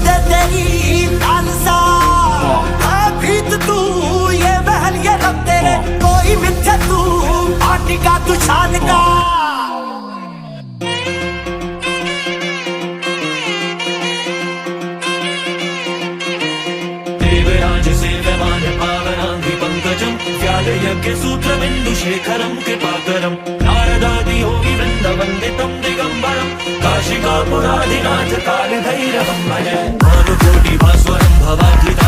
दे तेरी लालसा, भीत तू ये महल ये रब तेरे, कोई मिथ्या तू पार्टी का तू शान का। देवराज सेव्यमान पावनांघ्रि पंकजं व्यालयज्ञ सूत्रबिन्दुशेखरं कृपाकरं नारदादि योगी वृन्दवन्दितं दिगम्बरं काशिकापुराधिनाथ कालभैरवं भजे भानुकोटि भास्वरं भवाब्धितं